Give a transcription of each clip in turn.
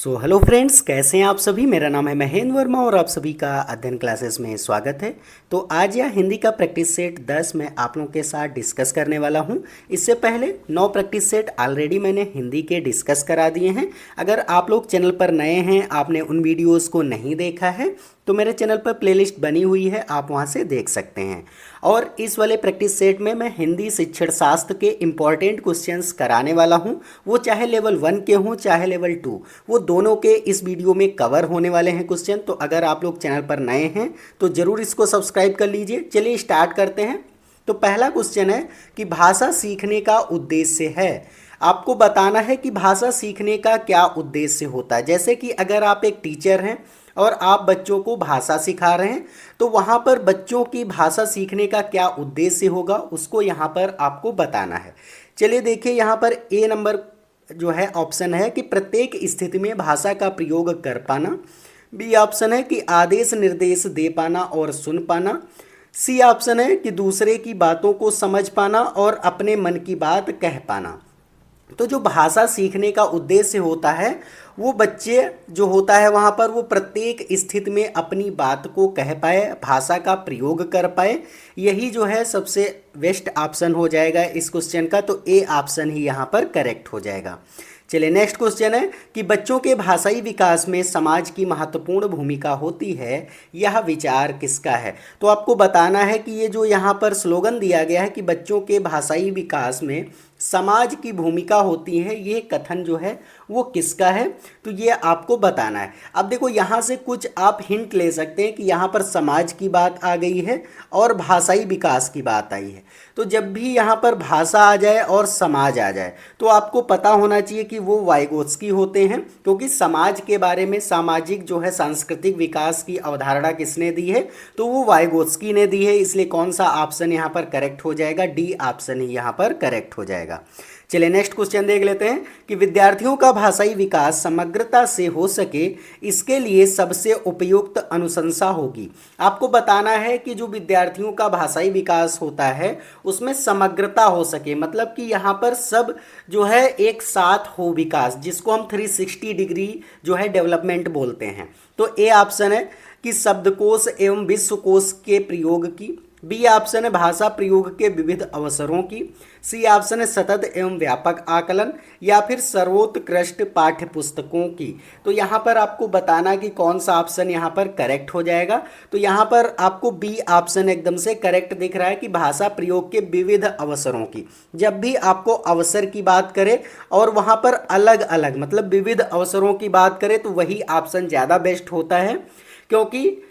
Hello friends, कैसे हैं आप सभी। मेरा नाम है महेंद्र वर्मा और आप सभी का अध्ययन क्लासेस में स्वागत है। तो आज यह हिंदी का प्रैक्टिस सेट 10 मैं आप लोगों के साथ डिस्कस करने वाला हूं। इससे पहले 9 प्रैक्टिस सेट ऑलरेडी मैंने हिंदी के डिस्कस करा दिए हैं। अगर आप लोग चैनल पर नए हैं, आपने उन वीडियोस को नहीं देखा है तो मेरे चैनल पर प्लेलिस्ट बनी हुई है, आप वहां से देख सकते हैं। और इस वाले प्रैक्टिस सेट में मैं हिंदी शिक्षण शास्त्र के इम्पॉर्टेंट क्वेश्चंस कराने वाला हूं। वो चाहे लेवल 1 के हों चाहे लेवल 2, वो दोनों के इस वीडियो में कवर होने वाले हैं क्वेश्चन। तो अगर आप लोग चैनल पर नए हैं तो ज़रूर इसको सब्सक्राइब कर लीजिए। चलिए स्टार्ट करते हैं। तो पहला क्वेश्चन है कि भाषा सीखने का उद्देश्य है। आपको बताना है कि भाषा सीखने का क्या उद्देश्य होता है। जैसे कि अगर आप एक टीचर हैं और आप बच्चों को भाषा सिखा रहे हैं तो वहाँ पर बच्चों की भाषा सीखने का क्या उद्देश्य होगा, उसको यहाँ पर आपको बताना है। चलिए देखिए, यहाँ पर ए नंबर जो है ऑप्शन है कि प्रत्येक स्थिति में भाषा का प्रयोग कर पाना। बी ऑप्शन है कि आदेश निर्देश दे पाना और सुन पाना। सी ऑप्शन है कि दूसरे की बातों को समझ पाना और अपने मन की बात कह पाना। तो जो भाषा सीखने का उद्देश्य होता है वो बच्चे जो होता है वहाँ पर वो प्रत्येक स्थिति में अपनी बात को कह पाए, भाषा का प्रयोग कर पाए। यही जो है सबसे बेस्ट ऑप्शन हो जाएगा इस क्वेश्चन का। तो ए ऑप्शन ही यहाँ पर करेक्ट हो जाएगा। चलिए नेक्स्ट क्वेश्चन है कि बच्चों के भाषाई विकास में समाज की महत्वपूर्ण भूमिका होती है, यह विचार किसका है। तो आपको बताना है कि ये जो यहाँ पर स्लोगन दिया गया है कि बच्चों के भाषाई विकास में समाज की भूमिका होती है, ये कथन जो है वो किसका है, तो ये आपको बताना है। अब देखो यहाँ से कुछ आप हिंट ले सकते हैं कि यहाँ पर समाज की बात आ गई है और भाषाई विकास की बात आई है। तो जब भी यहाँ पर भाषा आ जाए और समाज आ जाए तो आपको पता होना चाहिए कि वो वाइगोत्स्की होते हैं, क्योंकि समाज के बारे में सामाजिक जो है सांस्कृतिक विकास की अवधारणा किसने दी है, तो वो वाइगोत्स्की ने दी है। इसलिए कौन सा ऑप्शन यहाँ पर करेक्ट हो जाएगा, डी ऑप्शन ही यहाँ पर करेक्ट हो जाएगा। चलिए नेक्स्ट क्वेश्चन देख लेते हैं कि विद्यार्थियों का भाषाई विकास समग्रता से हो सके, इसके लिए सबसे उपयुक्त अनुशंसा होगी। आपको बताना है कि जो विद्यार्थियों का भाषाई विकास होता है उसमें समग्रता हो सके, मतलब कि यहाँ पर सब जो है एक साथ हो विकास, जिसको हम 360 डिग्री जो है डेवलपमेंट बोलते हैं। तो ए ऑप्शन है कि शब्दकोश एवं विश्वकोश के प्रयोग की। बी ऑप्शन है भाषा प्रयोग के विविध अवसरों की। सी ऑप्शन है सतत एवं व्यापक आकलन, या फिर सर्वोत्कृष्ट पाठ्य पुस्तकों की। तो यहाँ पर आपको बताना कि कौन सा ऑप्शन यहाँ पर करेक्ट हो जाएगा। तो यहाँ पर आपको बी ऑप्शन एकदम से करेक्ट दिख रहा है कि भाषा प्रयोग के विविध अवसरों की। जब भी आपको अवसर की बात करें और वहाँ पर अलग अलग मतलब विविध अवसरों की बात करें तो वही ऑप्शन ज़्यादा बेस्ट होता है, क्योंकि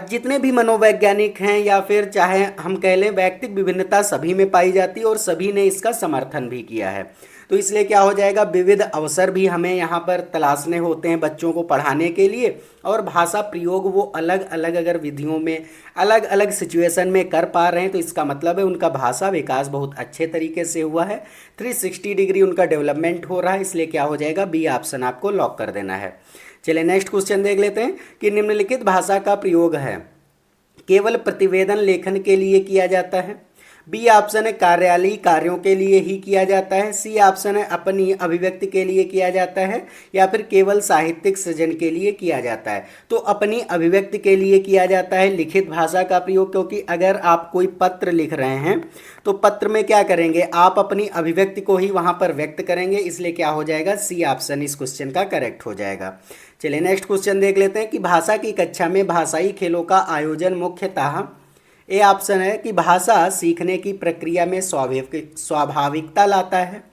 जितने भी मनोवैज्ञानिक हैं या फिर चाहे हम कह लें व्यक्तिक विभिन्नता सभी में पाई जाती है और सभी ने इसका समर्थन भी किया है। तो इसलिए क्या हो जाएगा, विविध अवसर भी हमें यहाँ पर तलाशने होते हैं बच्चों को पढ़ाने के लिए। और भाषा प्रयोग वो अलग अलग अगर विधियों में अलग अलग सिचुएशन में कर पा रहे हैं तो इसका मतलब है उनका भाषा विकास बहुत अच्छे तरीके से हुआ है, 360 डिग्री उनका डेवलपमेंट हो रहा है। इसलिए क्या हो जाएगा, बी ऑप्शन आपको लॉक कर देना है। चलिए नेक्स्ट क्वेश्चन देख लेते हैं कि निम्नलिखित भाषा का प्रयोग है केवल प्रतिवेदन लेखन के लिए किया जाता है। बी ऑप्शन है कार्यालयीय कार्यों के लिए ही किया जाता है। सी ऑप्शन है अपनी अभिव्यक्ति के लिए किया जाता है, या फिर केवल साहित्यिक सृजन के लिए किया जाता है। तो अपनी अभिव्यक्ति के लिए किया जाता है लिखित भाषा का प्रयोग, क्योंकि अगर आप कोई पत्र लिख रहे हैं तो पत्र में क्या करेंगे, आप अपनी अभिव्यक्ति को ही वहाँ पर व्यक्त करेंगे। इसलिए क्या हो जाएगा, सी ऑप्शन इस क्वेश्चन का करेक्ट हो जाएगा। चलिए नेक्स्ट क्वेश्चन देख लेते हैं कि भाषा की कक्षा में भाषाई खेलों का आयोजन मुख्यतः। ए ऑप्शन है कि भाषा सीखने की प्रक्रिया में स्वाभाविकता लाता है।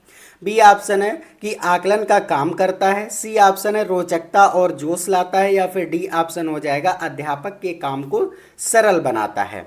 बी ऑप्शन है कि आकलन का काम करता है। सी ऑप्शन है रोचकता और जोश लाता है, या फिर डी ऑप्शन हो जाएगा अध्यापक के काम को सरल बनाता है।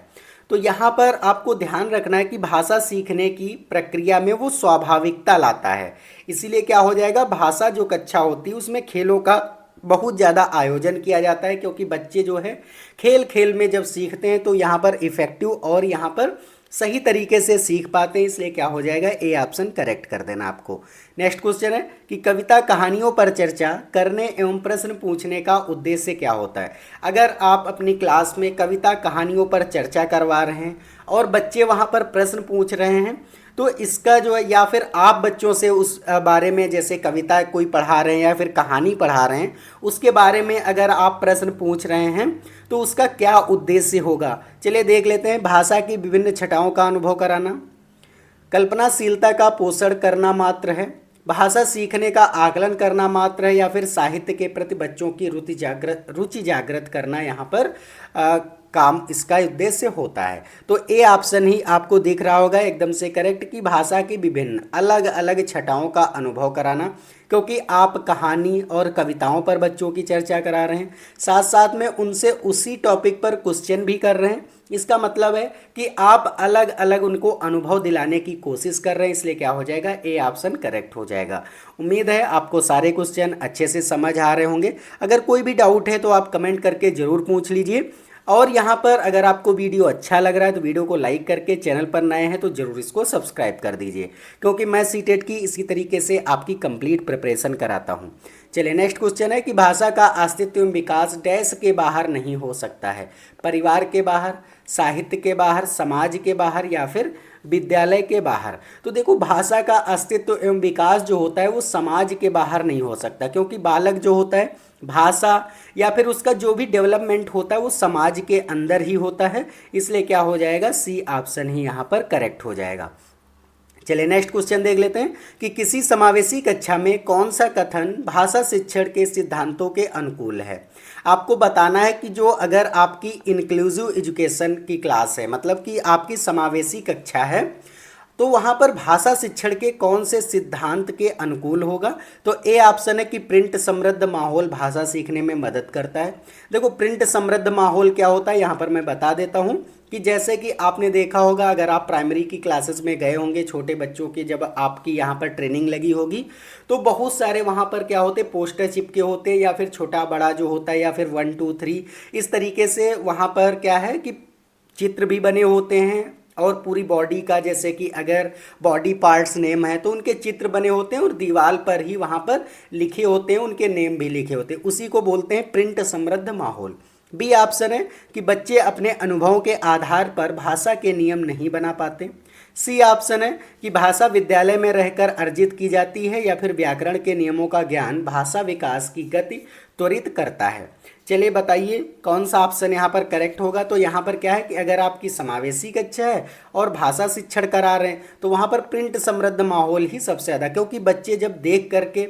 तो यहाँ पर आपको ध्यान रखना है कि भाषा सीखने की प्रक्रिया में वो स्वाभाविकता लाता है। इसीलिए क्या हो जाएगा, भाषा जो कक्षा होती है उसमें खेलों का बहुत ज़्यादा आयोजन किया जाता है, क्योंकि बच्चे जो है खेल खेल में जब सीखते हैं तो यहाँ पर इफेक्टिव और यहाँ पर सही तरीके से सीख पाते हैं। इसलिए क्या हो जाएगा, ए ऑप्शन करेक्ट कर देना आपको। नेक्स्ट क्वेश्चन है कि कविता कहानियों पर चर्चा करने एवं प्रश्न पूछने का उद्देश्य क्या होता है। अगर आप अपनी क्लास में कविता कहानियों पर चर्चा करवा रहे हैं और बच्चे वहाँ पर प्रश्न पूछ रहे हैं तो इसका जो है, या फिर आप बच्चों से उस बारे में जैसे कविता कोई पढ़ा रहे हैं या फिर कहानी पढ़ा रहे हैं, उसके बारे में अगर आप प्रश्न पूछ रहे हैं तो उसका क्या उद्देश्य होगा। चलिए देख लेते हैं। भाषा की विभिन्न छटाओं का अनुभव कराना, कल्पनाशीलता का पोषण करना मात्र है, भाषा सीखने का आकलन करना मात्र है, या फिर साहित्य के प्रति बच्चों की रुचि जागृत करना यहाँ पर काम इसका उद्देश्य होता है। तो ए ऑप्शन ही आपको दिख रहा होगा एकदम से करेक्ट, कि भाषा की विभिन्न अलग अलग छटाओं का अनुभव कराना, क्योंकि आप कहानी और कविताओं पर बच्चों की चर्चा करा रहे हैं, साथ साथ में उनसे उसी टॉपिक पर क्वेश्चन भी कर रहे हैं। इसका मतलब है कि आप अलग अलग उनको अनुभव दिलाने की कोशिश कर रहे हैं, इसलिए क्या हो जाएगा, ए ऑप्शन करेक्ट हो जाएगा। उम्मीद है आपको सारे क्वेश्चन अच्छे से समझ आ रहे होंगे। अगर कोई भी डाउट है तो आप कमेंट करके ज़रूर पूछ लीजिए। और यहाँ पर अगर आपको वीडियो अच्छा लग रहा है तो वीडियो को लाइक करके, चैनल पर नए हैं तो ज़रूर इसको सब्सक्राइब कर दीजिए, क्योंकि मैं सीटेट की इसी तरीके से आपकी कंप्लीट प्रिपरेशन कराता हूँ। चलिए नेक्स्ट क्वेश्चन है कि भाषा का अस्तित्व एवं विकास डैश के बाहर नहीं हो सकता है, परिवार के बाहर, साहित्य के बाहर, समाज के बाहर, या फिर विद्यालय के बाहर। तो देखो, भाषा का अस्तित्व एवं विकास जो होता है वो समाज के बाहर नहीं हो सकता, क्योंकि बालक जो होता है भाषा या फिर उसका जो भी डेवलपमेंट होता है वो समाज के अंदर ही होता है, इसलिए क्या हो जाएगा, सी ऑप्शन ही यहाँ पर करेक्ट हो जाएगा। चलिए नेक्स्ट क्वेश्चन देख लेते हैं कि किसी समावेशी कक्षा में कौन सा कथन भाषा शिक्षण के सिद्धांतों के अनुकूल है। आपको बताना है कि जो अगर आपकी इंक्लूसिव एजुकेशन की क्लास है, मतलब कि आपकी समावेशी कक्षा है, तो वहाँ पर भाषा शिक्षण के कौन से सिद्धांत के अनुकूल होगा। तो ए ऑप्शन है कि प्रिंट समृद्ध माहौल भाषा सीखने में मदद करता है। देखो, प्रिंट समृद्ध माहौल क्या होता है यहाँ पर मैं बता देता हूँ कि जैसे कि आपने देखा होगा, अगर आप प्राइमरी की क्लासेस में गए होंगे, छोटे बच्चों की जब आपकी यहाँ पर ट्रेनिंग लगी होगी, तो बहुत सारे वहाँ पर क्या होते, पोस्टर चिपके होते हैं, या फिर छोटा बड़ा जो होता है, या फिर 1 2 3 इस तरीके से वहाँ पर क्या है कि चित्र भी बने होते हैं, और पूरी बॉडी का, जैसे कि अगर बॉडी पार्ट्स नेम है तो उनके चित्र बने होते हैं, और दीवार पर ही वहाँ पर लिखे होते हैं, उनके नेम भी लिखे होते हैं। उसी को बोलते हैं प्रिंट समृद्ध माहौल। बी ऑप्शन है कि बच्चे अपने अनुभवों के आधार पर भाषा के नियम नहीं बना पाते। सी ऑप्शन है कि भाषा विद्यालय में रहकर अर्जित की जाती है, या फिर व्याकरण के नियमों का ज्ञान भाषा विकास की गति त्वरित करता है। चलिए बताइए कौन सा ऑप्शन यहाँ पर करेक्ट होगा। तो यहाँ पर क्या है कि अगर आपकी समावेशी कक्षा है और भाषा शिक्षण करा रहे हैं तो वहाँ पर प्रिंट समृद्ध माहौल ही सबसे ज़्यादा, क्योंकि बच्चे जब देख करके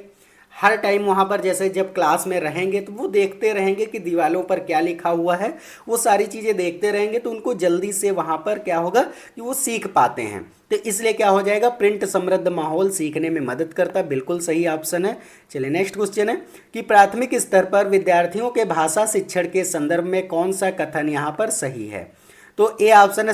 हर टाइम वहाँ पर, जैसे जब क्लास में रहेंगे तो वो देखते रहेंगे कि दीवारों पर क्या लिखा हुआ है, वो सारी चीज़ें देखते रहेंगे, तो उनको जल्दी से वहाँ पर क्या होगा कि वो सीख पाते हैं। तो इसलिए क्या हो जाएगा, प्रिंट समृद्ध माहौल सीखने में मदद करता है। बिल्कुल सही ऑप्शन है। चलिए नेक्स्ट क्वेश्चन है कि प्राथमिक स्तर पर विद्यार्थियों के भाषा शिक्षण के संदर्भ में कौन सा कथन यहाँ पर सही है। तो ए ऑप्शन है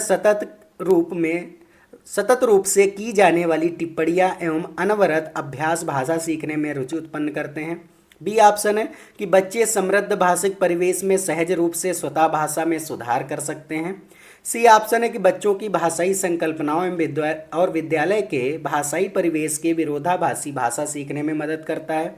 सतत रूप से की जाने वाली टिप्पणियाँ एवं अनवरत अभ्यास भाषा सीखने में रुचि उत्पन्न करते हैं। बी ऑप्शन है कि बच्चे समृद्ध भाषिक परिवेश में सहज रूप से स्वतः भाषा में सुधार कर सकते हैं। सी ऑप्शन है कि बच्चों की भाषाई संकल्पनाओं और विद्यालय के भाषाई परिवेश के विरोधाभासी भाषा सीखने में मदद करता है।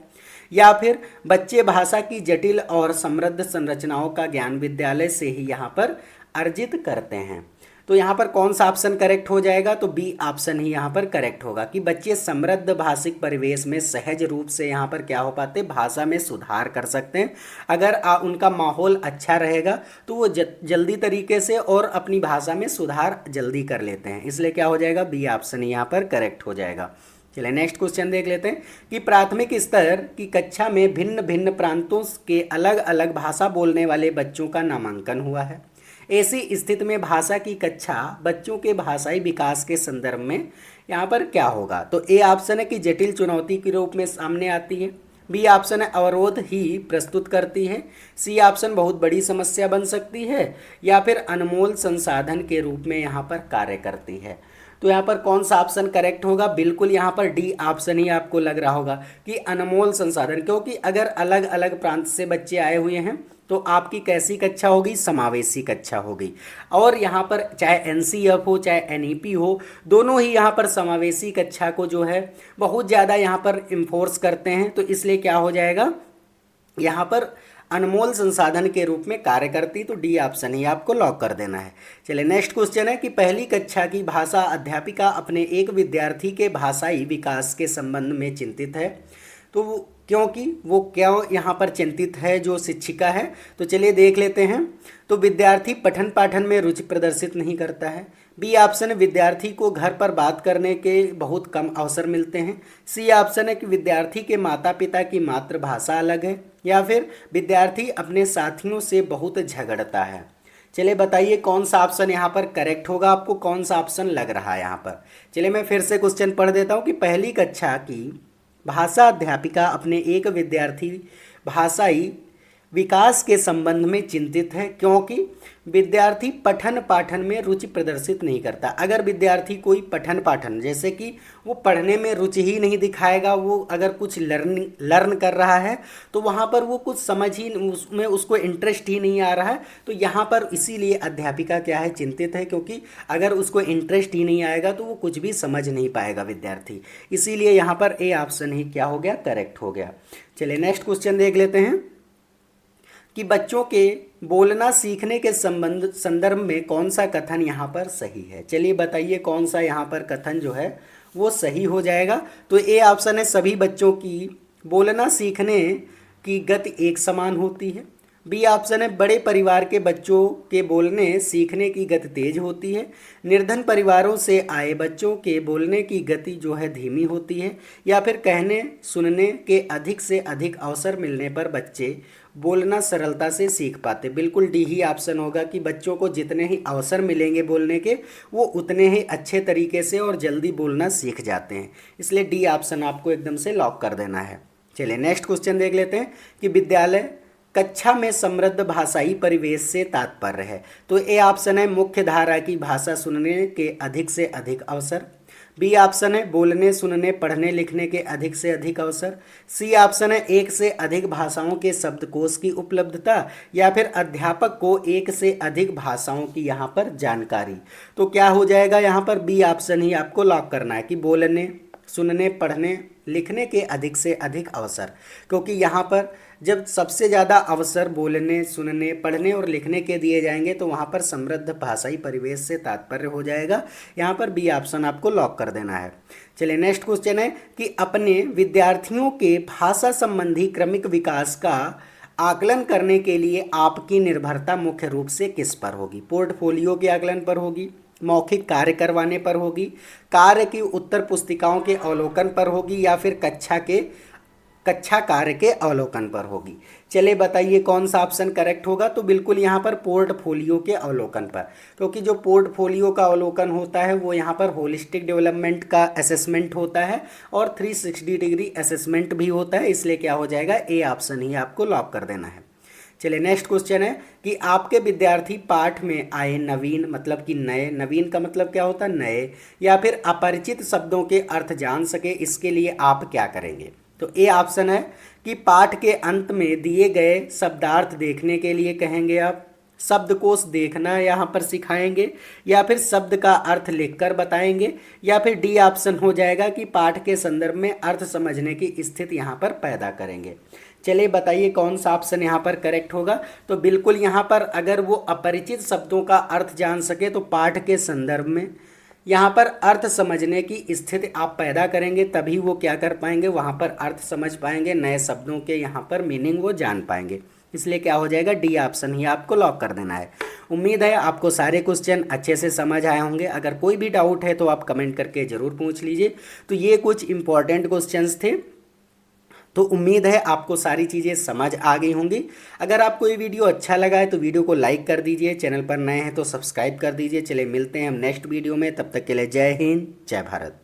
या फिर बच्चे भाषा की जटिल और समृद्ध संरचनाओं का ज्ञान विद्यालय से ही यहाँ पर अर्जित करते हैं। तो यहाँ पर कौन सा ऑप्शन करेक्ट हो जाएगा। तो बी ऑप्शन ही यहाँ पर करेक्ट होगा कि बच्चे समृद्ध भाषिक परिवेश में सहज रूप से यहाँ पर क्या हो पाते, भाषा में सुधार कर सकते हैं। अगर उनका माहौल अच्छा रहेगा तो वो जल्दी तरीके से और अपनी भाषा में सुधार जल्दी कर लेते हैं, इसलिए क्या हो जाएगा, बी ऑप्शन यहाँ पर करेक्ट हो जाएगा। चलिए नेक्स्ट क्वेश्चन देख लेते हैं कि प्राथमिक स्तर की कक्षा में भिन्न भिन्न प्रांतों के अलग अलग भाषा बोलने वाले बच्चों का नामांकन हुआ है। ऐसी स्थिति में भाषा की कक्षा बच्चों के भाषाई विकास के संदर्भ में यहाँ पर क्या होगा। तो ए ऑप्शन है कि जटिल चुनौती के रूप में सामने आती है। बी ऑप्शन है अवरोध ही प्रस्तुत करती है। सी ऑप्शन बहुत बड़ी समस्या बन सकती है, या फिर अनमोल संसाधन के रूप में यहाँ पर कार्य करती है। तो यहाँ पर कौन सा ऑप्शन करेक्ट होगा, बिल्कुल यहाँ पर डी ऑप्शन ही आपको लग रहा होगा कि अनमोल संसाधन, क्योंकि अगर अलग अलग प्रांत से बच्चे आए हुए हैं तो आपकी कैसी कक्षा होगी, समावेशी कक्षा होगी। और यहाँ पर चाहे एनसीएफ हो चाहे एनईपी हो, दोनों ही यहाँ पर समावेशी कक्षा को जो है बहुत ज़्यादा यहाँ पर इन्फोर्स करते हैं। तो इसलिए क्या हो जाएगा, यहाँ पर अनमोल संसाधन के रूप में कार्य करती, तो डी ऑप्शन ही आपको लॉक कर देना है। चलिए नेक्स्ट क्वेश्चन है कि पहली कक्षा की भाषा अध्यापिका अपने एक विद्यार्थी के भाषाई विकास के संबंध में चिंतित है। तो क्योंकि वो क्यों यहाँ पर चिंतित है जो शिक्षिका है, तो चलिए देख लेते हैं। तो विद्यार्थी पठन पाठन में रुचि प्रदर्शित नहीं करता है। बी ऑप्शन है विद्यार्थी को घर पर बात करने के बहुत कम अवसर मिलते हैं। सी ऑप्शन है कि विद्यार्थी के माता पिता की मातृभाषा अलग है। या फिर विद्यार्थी अपने साथियों से बहुत झगड़ता है। चलिए बताइए कौन सा ऑप्शन यहाँ पर करेक्ट होगा, आपको कौन सा ऑप्शन लग रहा है यहाँ पर। चलिए मैं फिर से क्वेश्चन पढ़ देता हूँ कि पहली कक्षा की भाषा अध्यापिका अपने एक विद्यार्थी भाषाई विकास के संबंध में चिंतित है क्योंकि विद्यार्थी पठन पाठन में रुचि प्रदर्शित नहीं करता। अगर विद्यार्थी कोई पठन पाठन जैसे कि वो पढ़ने में रुचि ही नहीं दिखाएगा, वो अगर कुछ लर्न कर रहा है तो वहाँ पर वो कुछ समझ ही उसमें उसको इंटरेस्ट ही नहीं आ रहा है, तो यहाँ पर इसीलिए अध्यापिका क्या है चिंतित है, क्योंकि अगर उसको इंटरेस्ट ही नहीं आएगा तो वो कुछ भी समझ नहीं पाएगा विद्यार्थी। इसीलिए यहाँ पर ए ऑप्शन ही क्या हो गया, करेक्ट हो गया। चलिए नेक्स्ट क्वेश्चन देख लेते हैं कि बच्चों के बोलना सीखने के संदर्भ में कौन सा कथन यहाँ पर सही है। चलिए बताइए कौन सा यहाँ पर कथन जो है वो सही हो जाएगा। तो ए ऑप्शन है सभी बच्चों की बोलना सीखने की गति एक समान होती है। बी ऑप्शन है बड़े परिवार के बच्चों के बोलने सीखने की गति तेज होती है। निर्धन परिवारों से आए बच्चों के बोलने की गति जो है धीमी होती है। या फिर कहने सुनने के अधिक से अधिक अवसर मिलने पर बच्चे बोलना सरलता से सीख पाते। बिल्कुल डी ही ऑप्शन होगा कि बच्चों को जितने ही अवसर मिलेंगे बोलने के वो उतने ही अच्छे तरीके से और जल्दी बोलना सीख जाते हैं। इसलिए डी ऑप्शन आपको एकदम से लॉक कर देना है। चलिए नेक्स्ट क्वेश्चन देख लेते हैं कि विद्यालय कक्षा में समृद्ध भाषाई परिवेश से तात्पर्य है। तो ए ऑप्शन है मुख्य धारा की भाषा सुनने के अधिक से अधिक अवसर। बी ऑप्शन है बोलने सुनने पढ़ने लिखने के अधिक से अधिक अवसर। सी ऑप्शन है एक से अधिक भाषाओं के शब्दकोश की उपलब्धता। या फिर अध्यापक को एक से अधिक भाषाओं की यहाँ पर जानकारी। तो क्या हो जाएगा यहाँ पर, बी ऑप्शन ही आपको लॉक करना है कि बोलने सुनने पढ़ने लिखने के अधिक से अधिक अवसर, क्योंकि यहाँ पर जब सबसे ज़्यादा अवसर बोलने सुनने पढ़ने और लिखने के दिए जाएंगे तो वहाँ पर समृद्ध भाषाई परिवेश से तात्पर्य हो जाएगा। यहाँ पर बी ऑप्शन आपको लॉक कर देना है। चलिए नेक्स्ट क्वेश्चन है कि अपने विद्यार्थियों के भाषा संबंधी क्रमिक विकास का आकलन करने के लिए आपकी निर्भरता मुख्य रूप से किस पर होगी। पोर्टफोलियो के आकलन पर होगी, मौखिक कार्य करवाने पर होगी, कार्य की उत्तर पुस्तिकाओं के अवलोकन पर होगी, या फिर कक्षा कार्य के अवलोकन पर होगी। चलिए बताइए कौन सा ऑप्शन करेक्ट होगा। तो बिल्कुल यहाँ पर पोर्टफोलियो के अवलोकन पर, क्योंकि जो पोर्टफोलियो का अवलोकन होता है वो यहाँ पर होलिस्टिक डेवलपमेंट का असेसमेंट होता है और 360 डिग्री असेसमेंट भी होता है। इसलिए क्या हो जाएगा, ए ऑप्शन ही आपको लॉक कर देना है। चलिए नेक्स्ट क्वेश्चन है कि आपके विद्यार्थी पाठ में आए नवीन मतलब कि नए, नवीन का मतलब क्या होता है नए, या फिर अपरिचित शब्दों के अर्थ जान सके, इसके लिए आप क्या करेंगे। तो ए ऑप्शन है कि पाठ के अंत में दिए गए शब्दार्थ देखने के लिए कहेंगे आप, शब्दकोश देखना यहाँ पर सिखाएंगे, या फिर शब्द का अर्थ लिखकर बताएंगे, या फिर डी ऑप्शन हो जाएगा कि पाठ के संदर्भ में अर्थ समझने की स्थिति यहाँ पर पैदा करेंगे। चलिए बताइए कौन सा ऑप्शन यहाँ पर करेक्ट होगा। तो बिल्कुल यहाँ पर अगर वो अपरिचित शब्दों का अर्थ जान सके तो पाठ के संदर्भ में यहाँ पर अर्थ समझने की स्थिति आप पैदा करेंगे, तभी वो क्या कर पाएंगे, वहाँ पर अर्थ समझ पाएंगे, नए शब्दों के यहाँ पर मीनिंग वो जान पाएंगे। इसलिए क्या हो जाएगा, डी ऑप्शन ही आपको लॉक कर देना है। उम्मीद है आपको सारे क्वेश्चन अच्छे से समझ आए होंगे। अगर कोई भी डाउट है तो आप कमेंट करके ज़रूर पूछ लीजिए। तो ये कुछ इंपॉर्टेंट क्वेश्चंस थे, तो उम्मीद है आपको सारी चीज़ें समझ आ गई होंगी। अगर आपको ये वीडियो अच्छा लगा है तो वीडियो को लाइक कर दीजिए, चैनल पर नए हैं तो सब्सक्राइब कर दीजिए। चले मिलते हैं हम नेक्स्ट वीडियो में, तब तक के लिए जय हिंद जय भारत।